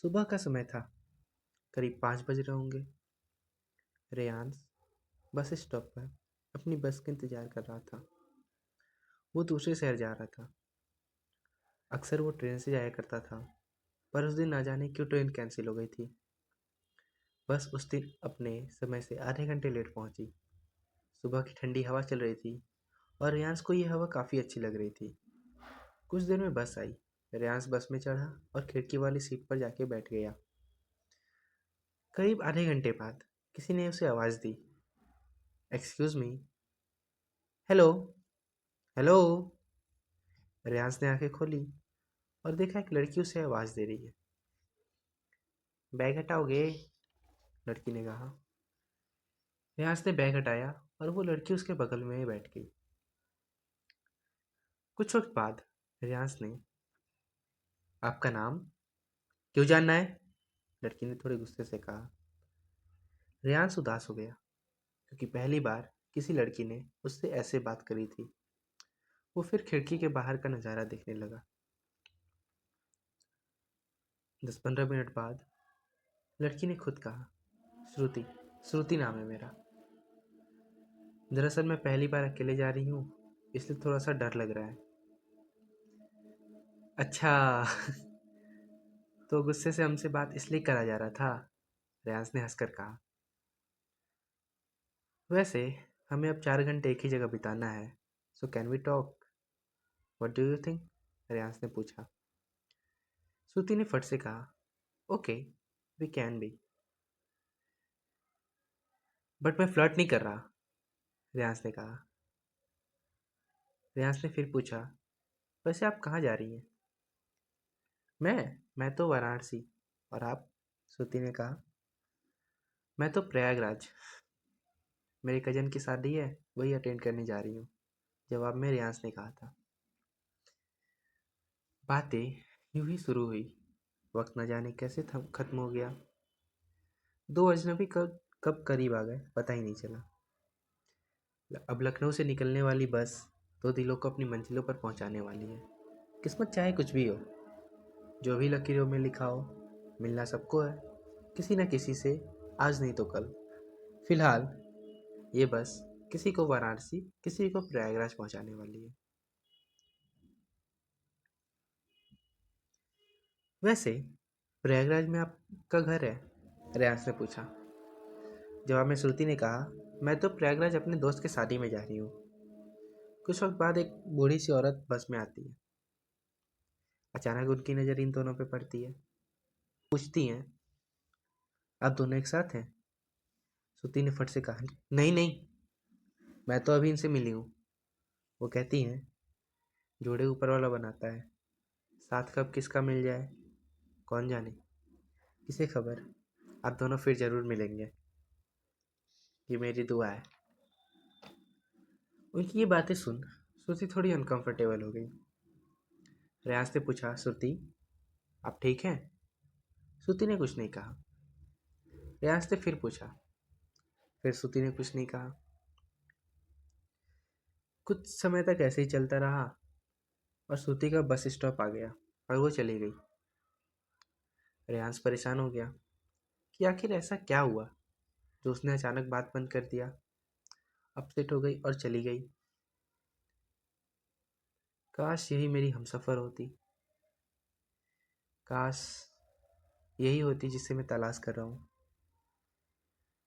सुबह का समय था। करीब 5 बज रहे होंगे। रेयांश बस स्टॉप पर अपनी बस का इंतजार कर रहा था। वो दूसरे शहर जा रहा था। अक्सर वो ट्रेन से जाया करता था, पर उस दिन ना जाने क्यों ट्रेन कैंसिल हो गई थी। बस उस दिन अपने समय से आधे घंटे लेट पहुंची। सुबह की ठंडी हवा चल रही थी और रेयांश को यह हवा काफ़ी अच्छी लग रही थी। कुछ देर में बस आई। रेयांश बस में चढ़ा और खिड़की वाली सीट पर जाके बैठ गया। करीब आधे घंटे बाद किसी ने उसे आवाज़ दी, excuse me. Hello, hello. Reyansh ने आंखें खोली और देखा एक लड़की उसे आवाज़ दे रही है। बैग हटाओगे? लड़की ने कहा। रेयांश ने बैग हटाया और वो लड़की उसके बगल में ही बैठ गई। कुछ वक्त बाद रेयांश ने, आपका नाम क्यों जानना है? लड़की ने थोड़े गुस्से से कहा। रेयांश उदास हो गया क्योंकि पहली बार किसी लड़की ने उससे ऐसे बात करी थी। वो फिर खिड़की के बाहर का नज़ारा देखने लगा। 10-15 मिनट बाद लड़की ने खुद कहा, श्रुति, श्रुति नाम है मेरा। दरअसल मैं पहली बार अकेले जा रही हूँ, इसलिए थोड़ा सा डर लग रहा है। अच्छा। तो गुस्से से हमसे बात इसलिए करा जा रहा था? रेयांश ने हंसकर कहा। वैसे हमें अब 4 घंटे एक ही जगह बिताना है, so can we talk? What do you think? Reyansh ने पूछा। श्रुति ने फट से कहा, okay, we can be. But मैं फ्लर्ट नहीं कर रहा, रेयांश ने कहा। रेयांश ने फिर पूछा, वैसे आप कहाँ जा रही हैं? मैं तो वाराणसी। और आप? श्रुति ने कहा। मैं तो प्रयागराज। मेरे कजन की शादी है, वही अटेंड करने जा रही हूँ, जवाब में रेयांश ने कहा था। बातें यूं ही शुरू हुई। वक्त न जाने कैसे खत्म हो गया। दो अजनबी कब कब करीब आ गए पता ही नहीं चला। अब लखनऊ से निकलने वाली बस दो दिलों को अपनी मंजिलों पर पहुंचाने वाली है। किस्मत चाहे कुछ भी हो, जो भी लकीरों में लिखा हो, मिलना सबको है, किसी न किसी से, आज नहीं तो कल। फिलहाल ये बस किसी को वाराणसी, किसी को प्रयागराज पहुंचाने वाली है। वैसे प्रयागराज में आपका घर है? रेयांश ने पूछा। जवाब में श्रुति ने कहा, मैं तो प्रयागराज अपने दोस्त के शादी में जा रही हूँ। कुछ वक्त बाद एक बूढ़ी सी औरत बस में आती है। अचानक उनकी नज़र इन दोनों पे पड़ती है। पूछती हैं, आप दोनों एक साथ हैं? श्रुति ने फट से कहा, नहीं नहीं, मैं तो अभी इनसे मिली हूँ। वो कहती हैं, जोड़े ऊपर वाला बनाता है, साथ कब किसका मिल जाए कौन जाने, किसे खबर। आप दोनों फिर जरूर मिलेंगे, ये मेरी दुआ है। उनकी ये बातें सुन श्रुति थोड़ी अनकंफर्टेबल हो गई। रेयांश ने पूछा, श्रुति आप ठीक हैं? श्रुति ने कुछ नहीं कहा। रेयांश ने फिर पूछा। फिर श्रुति ने कुछ नहीं कहा। कुछ समय तक ऐसे ही चलता रहा और श्रुति का बस स्टॉप आ गया और वो चली गई। रेयांश परेशान हो गया कि आखिर ऐसा क्या हुआ जो उसने अचानक बात बंद कर दिया, अपसेट हो गई और चली गई। काश यही मेरी हमसफ़र होती। काश यही होती जिसे मैं तलाश कर रहा हूँ।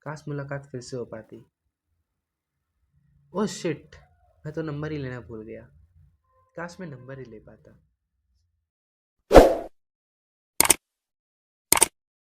काश मुलाकात फिर से हो पाती। ओह शिट, मैं तो नंबर ही लेना भूल गया। काश मैं नंबर ही ले पाता।